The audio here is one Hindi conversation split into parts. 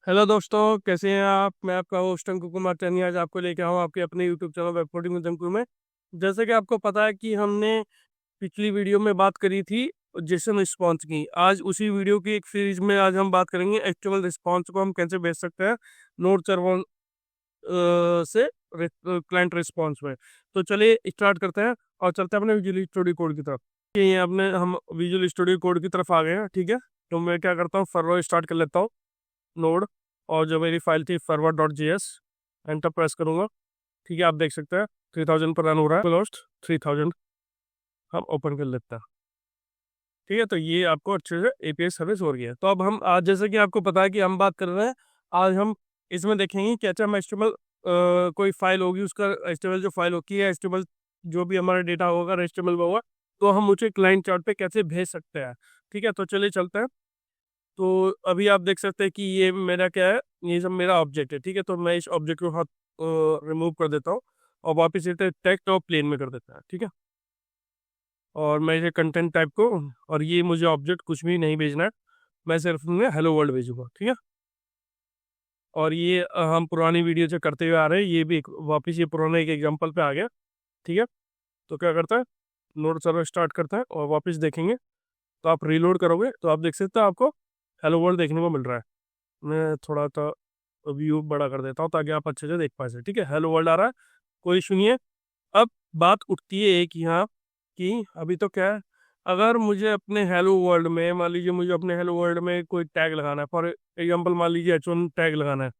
हेलो दोस्तों, कैसे हैं आप। मैं आपका होस्ट अंकुर कुमार चन्नी आज आपको लेके आऊँ आपके अपने YouTube channel web coding with Ankur में। जैसे कि आपको पता है कि हमने पिछली वीडियो में बात करी थी जेसन रिस्पॉन्स की। आज उसी वीडियो की एक सीरीज में आज हम बात करेंगे एचटीएमएल रिस्पॉन्स को हम कैसे भेज सकते हैं नोड सर्वर से क्लाइंट रिस्पॉन्स में। तो चलिए स्टार्ट करते हैं और चलते हैं अपने विजुअल स्टूडियो कोड की तरफ। ये अपने हम विजुअल स्टूडियो कोड की तरफ आ गए हैं, ठीक है। तो मैं क्या करता हूँ, सर्वर स्टार्ट कर लेता हूँ, नोड, और जो मेरी फाइल थी server.js, एंटर प्रेस करूंगा। ठीक है, आप देख सकते हैं 3000 पर रन हो रहा है। लास्ट 3000 हम ओपन कर लेते हैं। ठीक है, तो ये आपको अच्छे से एपीआई सर्विस हो रही है। तो अब हम आज, जैसे कि आपको पता है कि हम बात कर रहे हैं, आज हम इसमें देखेंगे कि अच्छा हम एचटीएमएल कोई फाइल होगी, उसका एचटीएमएल जो फाइल होती है, एचटीएमएल जो भी हमारा डेटा होगा एचटीएमएल में होगा, तो हम उसे क्लाइंट चार्ट पे कैसे भेज सकते हैं। ठीक है, तो चलिए चलते हैं। तो अभी आप देख सकते हैं कि ये मेरा क्या है, ये सब मेरा ऑब्जेक्ट है। ठीक है, तो मैं इस ऑब्जेक्ट को हाथ रिमूव कर देता हूँ और वापस इसे टेक्स्ट और प्लेन में कर देता है। ठीक है, और मैं इसे कंटेंट टाइप को, और ये मुझे ऑब्जेक्ट कुछ भी नहीं भेजना है, मैं सिर्फ उन्हें हेलो वर्ल्ड भेजूंगा। ठीक है, और ये हम पुरानी वीडियो से करते हुए आ रहे हैं, ये भी वापस ये पुराना एक एग्जाम्पल पे आ गया। ठीक है, तो क्या करता है, नोड सर्वर स्टार्ट करता है और वापस देखेंगे। तो आप रीलोड करोगे तो आप देख सकते हैं आपको हेलो वर्ल्ड देखने को मिल रहा है। मैं थोड़ा सा व्यू बड़ा कर देता हूँ ताकि आप अच्छे से देख पाए। ठीक है, हेलो वर्ल्ड आ रहा है, कोई इशू नहीं है। अब बात उठती है एक यहाँ कि अभी तो क्या है, अगर मुझे अपने हेलो वर्ल्ड में, मान लीजिए मुझे अपने हेलो वर्ल्ड में कोई टैग लगाना है, फॉर एग्जाम्पल मान लीजिए H1 टैग लगाना है।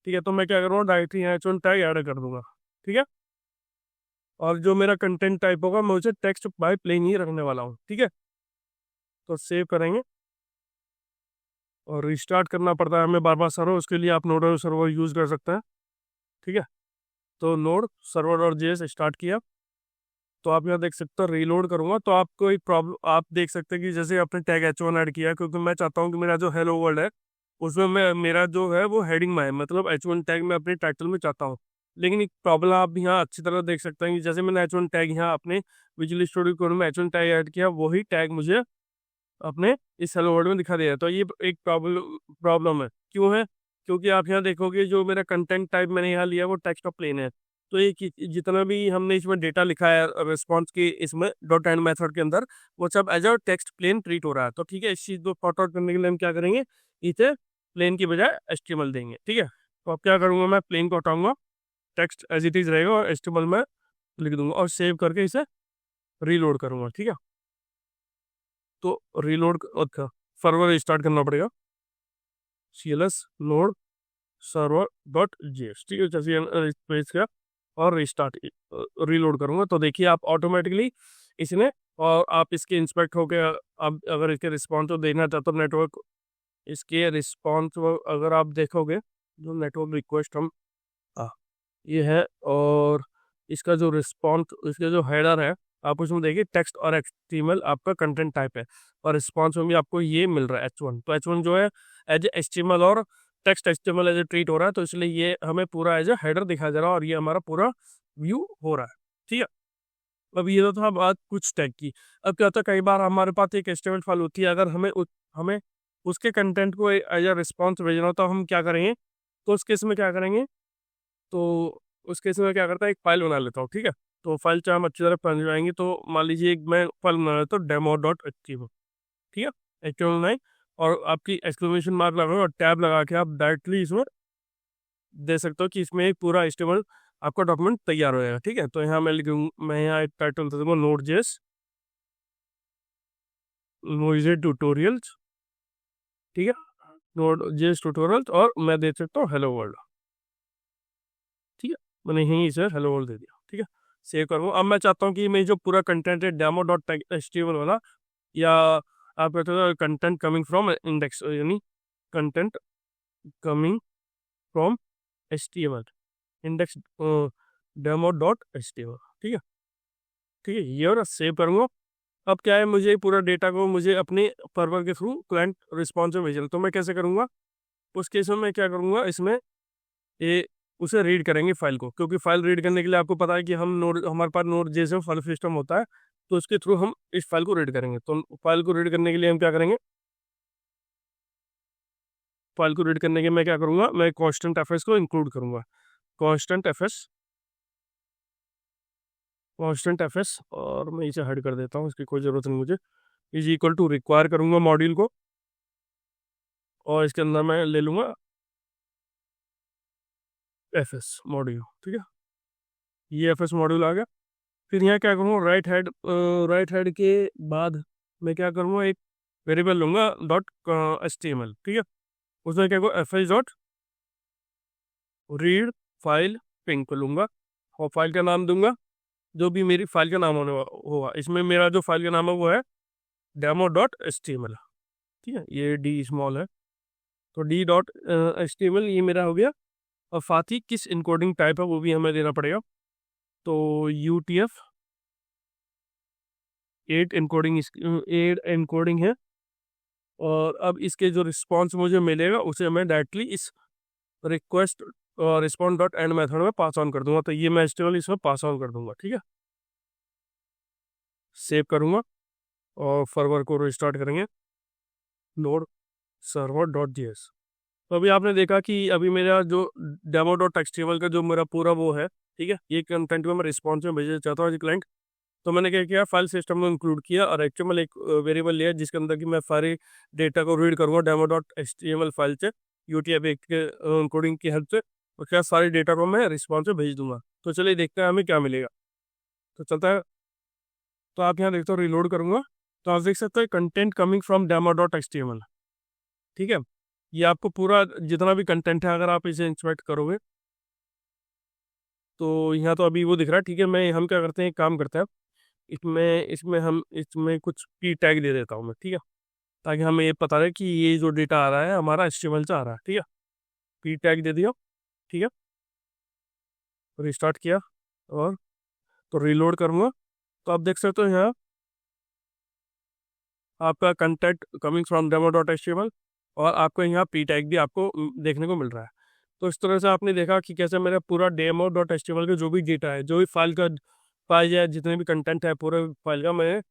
ठीक है, तो मैं क्या करूँगा, डायरेक्टली यहाँ H1 टैग ऐड कर दूंगा। ठीक है, और जो मेरा कंटेंट टाइप होगा मैं उसे टेक्स्ट बाय प्लेन ही रखने वाला हूँ। ठीक है, तो सेव करेंगे और रिस्टार्ट करना पड़ता है हमें बार बार सर्वर, उसके लिए आप नोड सर्वर यूज कर सकते हैं। ठीक है, तो नोड सर्वर और जेएस स्टार्ट किया। तो आप यहाँ देख सकते हो, रीलोड करूंगा तो आपको एक प्रॉब्लम आप देख सकते हैं कि जैसे आपने टैग H1 ऐड किया, क्योंकि मैं चाहता हूँ कि मेरा जो हेलो वर्ल्ड है उसमें मैं, मेरा जो है वो हेडिंग में है, मतलब H1 टैग मैं अपने टाइटल में चाहता हूँ। लेकिन एक प्रॉब्लम आप यहाँ अच्छी तरह देख सकते हैं कि जैसे मैंने H1 टैग यहाँ अपने विजुअल स्टूडियो कोड में H1 टैग ऐड किया, वही टैग मुझे अपने इस हेलो वर्ल्ड में दिखा दिया है। तो ये एक प्रॉब्लम है। क्यों है? क्योंकि आप यहाँ देखोगे जो मेरा कंटेंट टाइप मैंने यहाँ लिया वो टेक्स्ट ऑफ प्लेन है। तो ये जितना भी हमने इसमें डेटा लिखा है रिस्पॉन्स के इसमें डॉट एंड मेथड के अंदर, वो सब as a text plain treat हो रहा है। तो ठीक है, इस चीज़ को सॉर्ट आउट करने के लिए हम क्या करेंगे, इसे प्लेन की बजाय एचटीएमएल देंगे। ठीक है, तो अब क्या करूँगा, मैं प्लेन को हटाऊंगा, टेक्स्ट एज इट इज़ रहेगा और एचटीएमएल में लिख दूंगा और सेव करके इसे रीलोड करूंगा। ठीक है, तो रीलोड सर्वर स्टार्ट करना पड़ेगा, CLS node server dot JS. ठीक है, जैसे पेज का और रिस्टार्ट रीलोड करूंगा तो देखिए आप ऑटोमेटिकली इसने, और आप इसके इंस्पेक्ट होके आप अगर इसके रिस्पॉन्स को देखना चाहते हो नेटवर्क, इसके रिस्पॉन्स अगर आप देखोगे, जो नेटवर्क रिक्वेस्ट हम आ, ये है, और इसका जो रिस्पॉन्स, इसका जो हेडर है, आप उसमें देखिए टेक्स्ट और HTML आपका कंटेंट टाइप है, और रिस्पॉन्स में भी आपको ये मिल रहा है H1। तो H1 जो है एज HTML और text HTML as a treat हो रहा है, तो इसलिए ये हमें पूरा एज ए हेडर दिखाई दे रहा है और ये हमारा पूरा व्यू हो रहा है। ठीक है, अब ये तो था बात कुछ टैग की। अब क्या होता है, कई बार हमारे पास एक HTML फाइल होती है, अगर हमें उसके कंटेंट को एज ए रिस्पॉन्स भेजना हो तो हम क्या करेंगे, तो उस केस में क्या करेंगे, तो उस केस में क्या करता है, एक फाइल बना लेता हूँ। ठीक है, तो फाइल चाहे हम अच्छी तरह बन जाएंगे, तो मान लीजिए एक मैं फाइल बना लेता हूँ demo.html। ठीक है, HTML9, और आपकी एक्सक्लेमेशन मार्क लगाओ और टैब लगा के आप डायरेक्टली इसमें दे सकते हो कि इसमें एक पूरा HTML आपका डॉक्यूमेंट तैयार हो जाएगा। ठीक है, तो यहाँ मैं लिखूंगा, मैं यहाँ एक टाइटल दे दूंगा Node.js नोइजे ट्यूटोरियल्स। ठीक है, Node.js ट्यूटोरियल्स, और मैं दे सकता हूँ हेलो वर्ल्ड। ठीक है, मैंने यहीं से हेलो वर्ल्ड दे दिया। ठीक है, सेव करूँगा। अब मैं चाहता हूँ कि मैं जो पूरा कंटेंट है demo.html वाला, या आप कहते हो कंटेंट कमिंग फ्रॉम इंडेक्स, यानी content coming from HTML index demo.html। ठीक है, ठीक है, ये और सेव करूँगा। अब क्या है, मुझे पूरा डेटा को मुझे अपने सर्वर के थ्रू क्लाइंट रिस्पॉन्स में भेजना, तो मैं कैसे करूँगा, उस केस में मैं क्या करूँगा, इसमें ये उसे रीड करेंगे फाइल को, क्योंकि फाइल रीड करने के लिए आपको पता है कि हमारे पास नोड जैसे फाइल सिस्टम होता है, तो उसके थ्रू हम इस फाइल को रीड करेंगे। तो फाइल को रीड करने के लिए हम क्या करेंगे, फाइल को रीड करने के मैं क्या करूँगा, मैं कांस्टेंट एफएस को इंक्लूड करूँगा। कांस्टेंट एफएस और मैं इसे हाइड कर देता हूँ, इसकी कोई ज़रूरत नहीं मुझे। इज इक्वल टू रिक्वायर करूँगा मॉड्यूल को और इसके अंदर मैं ले लूँगा एफएस मॉड्यूल। ठीक है, ये एफएस मॉड्यूल आ गया। फिर यहाँ क्या करूँगा, राइट हेड के बाद मैं क्या करूँगा, एक वेरिएबल लूँगा .html। ठीक है, उसमें क्या करूँगा, fh dot read file pink लूँगा और फाइल का नाम दूंगा जो भी मेरी फाइल का नाम होगा। इसमें मेरा जो फाइल का नाम है वो है demo.html। ठीक है, ये डी स्मॉल है तो d.html ये मेरा हो गया। और साथ ही किस इनकोडिंग टाइप है वो भी हमें देना पड़ेगा। तो UTF-8 इनकोडिंग है। और अब इसके जो रिस्पॉन्स मुझे मिलेगा उसे मैं डायरेक्टली इस request response dot and method में पास ऑन कर दूंगा। तो ये मैं HTML इसमें पास ऑन कर दूंगा। ठीक है, सेव करूंगा और सर्वर को रिस्टार्ट करेंगे, लोड server.js। तो अभी आपने देखा कि अभी मेरा जो demo.html का जो मेरा पूरा वो है, ठीक है, ये कंटेंट में मैं रिस्पॉन्स में भेजना चाहता हूँ क्लाइंट। तो मैंने क्या किया, फाइल सिस्टम में इंक्लूड किया और HTML एक वेरिएबल लिया जिसके अंदर कि मैं सारे डेटा को रीड करूँगा demo.html फाइल से UTF-8 के इंकोडिंग की हेल्प से, और क्या सारे डेटा को मैं रिस्पॉन्स में भेज दूंगा। तो चलिए देखते हैं हमें क्या मिलेगा। तो चलता है, तो आप यहाँ देखते हो, रिलोड करूँगा तो आप देख सकते हैं कंटेंट कमिंग फ्रॉम demo.html। ठीक है, ये आपको पूरा जितना भी कंटेंट है अगर आप इसे इंस्पेक्ट करोगे तो यहाँ तो अभी वो दिख रहा है। ठीक है, हम क्या करते हैं, एक काम करते हैं, इसमें कुछ पी टैग दे देता हूँ मैं। ठीक है, ताकि हमें ये पता रहे कि ये जो डेटा आ रहा है हमारा HTML से आ रहा है। ठीक है, पी टैग दे दिया। ठीक है, रिस्टार्ट किया और तो रिलोड करूँगा तो आप देख सकते हो यहाँ आपका कंटेंट कमिंग फ्रॉम demo.html और आपको यहाँ पी टैग भी आपको देखने को मिल रहा है। तो इस तरह से आपने देखा कि कैसे मेरा पूरा demo.html का जो भी डेटा है, जो भी फाइल या जितने भी कंटेंट है पूरे फाइल का, मैं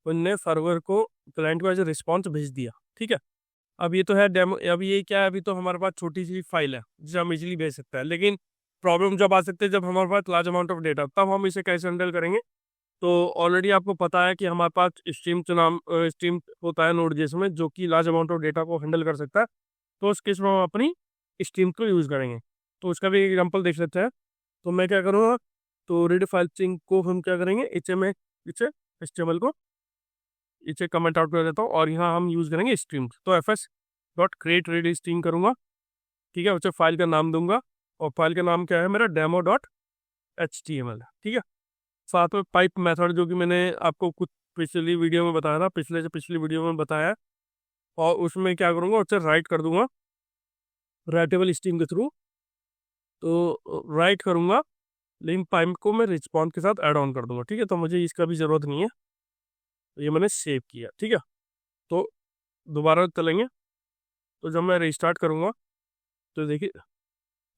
उनने सर्वर को क्लाइंट को एज ए रिस्पॉन्स भेज दिया। ठीक है, अब ये तो है डेमो। अब ये क्या है, अभी तो हमारे पास छोटी सी फाइल है जिसे हम इजीली भेज सकते हैं, लेकिन प्रॉब्लम जब आ सकते हैं जब हमारे पास लार्ज अमाउंट ऑफ डेटा, तब हम इसे कैसे हैंडल करेंगे। तो ऑलरेडी आपको पता है कि हमारे पास स्ट्रीम होता है नोड.js में, जो कि लार्ज अमाउंट ऑफ डेटा को हैंडल कर सकता है। तो उस केस में हम अपनी स्ट्रीम को यूज़ करेंगे। तो उसका भी एग्जांपल देख सकते हैं। तो मैं क्या करूँगा, तो रीड फाइल स्ट्रिंग को हम क्या करेंगे, इसे HTML को इसे कमेंट आउट कर देता हूँ और यहाँ हम यूज़ करेंगे स्ट्रीम। तो fs.create रीड स्ट्रिंग करूँगा। ठीक है, उसे फाइल का नाम दूंगा और फाइल का नाम क्या है मेरा, demo.html। ठीक है, साथ में पाइप मेथड जो कि मैंने आपको कुछ पिछली वीडियो में बताया था, पिछली वीडियो में बताया, और उसमें क्या करूँगा, उसे राइट कर दूंगा राइटेबल स्ट्रीम के थ्रू। तो राइट करूँगा, लेकिन पाइप को मैं रिस्पॉन्स के साथ ऐड ऑन कर दूंगा। ठीक है, तो मुझे इसका भी ज़रूरत नहीं है, तो ये मैंने सेव किया। ठीक है, तो दोबारा चलेंगे। तो जब मैं रिस्टार्ट करूँगा तो देखिए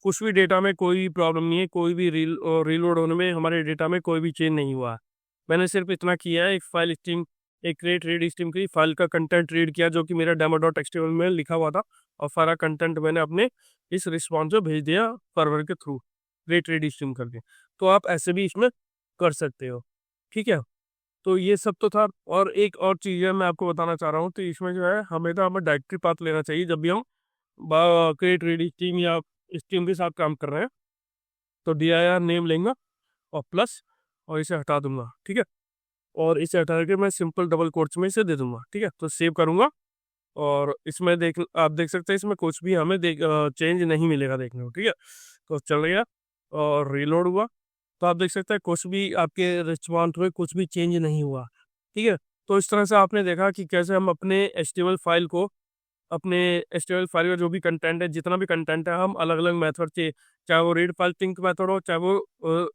कुछ भी डेटा में कोई प्रॉब्लम नहीं है, कोई भी रीलोड होने में हमारे डेटा में कोई भी चेंज नहीं हुआ है। मैंने सिर्फ इतना किया है, एक क्रिएट रीड स्ट्रीम की फाइल का कंटेंट रीड किया जो कि मेरा demo.html में लिखा हुआ था, और सारा कंटेंट मैंने अपने इस रिस्पॉन्स में भेज दिया सर्वर के थ्रू क्रिएट रीड स्ट्रीम करके। तो आप ऐसे भी इसमें कर सकते हो। ठीक है, तो ये सब तो था। और एक और चीज़ है मैं आपको बताना चाह रहा हूँ, तो इसमें जो है हमें डायरेक्टरी पाथ लेना चाहिए जब भी हम क्रिएट रीड स्ट्रीम या स्ट्रीम के साथ काम कर रहे हैं। तो dir नेम लेंगे और प्लस और इसे हटा दूंगा। ठीक है, और इसे हटा के मैं सिंपल डबल कोट्स में इसे दे दूंगा। ठीक है, तो सेव करूंगा और इसमें आप देख सकते हैं इसमें कुछ भी हमें चेंज नहीं मिलेगा देखने को। ठीक है, तो चल गया और रीलोड हुआ तो आप देख सकते हैं कुछ भी आपके रिस्पॉन्स में कुछ भी चेंज नहीं हुआ। ठीक है, तो इस तरह से आपने देखा कि कैसे हम अपने HTML फाइल को, अपने HTML फाइल का जो भी कंटेंट है, जितना भी कंटेंट है, हम अलग अलग मेथड से, चाहे वो रीड फाइल स्ट्रिंग मेथड हो, चाहे वो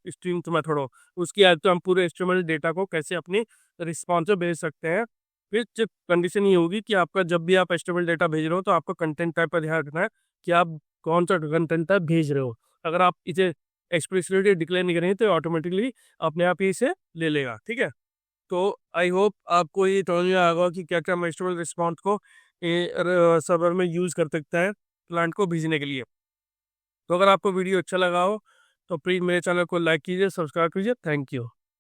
स्ट्रीम मेथड हो, उसकी हेल्प से हम पूरे HTML डेटा को कैसे अपनी रिस्पॉन्स में भेज सकते हैं। फिर सिर्फ कंडीशन ये होगी कि आपका जब भी आप HTML डेटा भेज रहे हो तो आपका कंटेंट टाइप का ध्यान रखना है कि आप कौन सा कंटेंट टाइप भेज रहे हो। अगर आप इसे एक्सप्लिसिटली डिक्लेयर नहीं करेंगे तो ऑटोमेटिकली अपने आप ही इसे ले लेगा। ठीक है, तो आई होप आपको ये समझ में आएगा कि क्या क्या हम HTML रिस्पॉन्स को सर्वर में यूज़ कर सकते हैं प्लांट को भेजने के लिए। तो अगर आपको वीडियो अच्छा लगा हो तो प्लीज़ मेरे चैनल को लाइक कीजिए, सब्सक्राइब कीजिए। Thank you.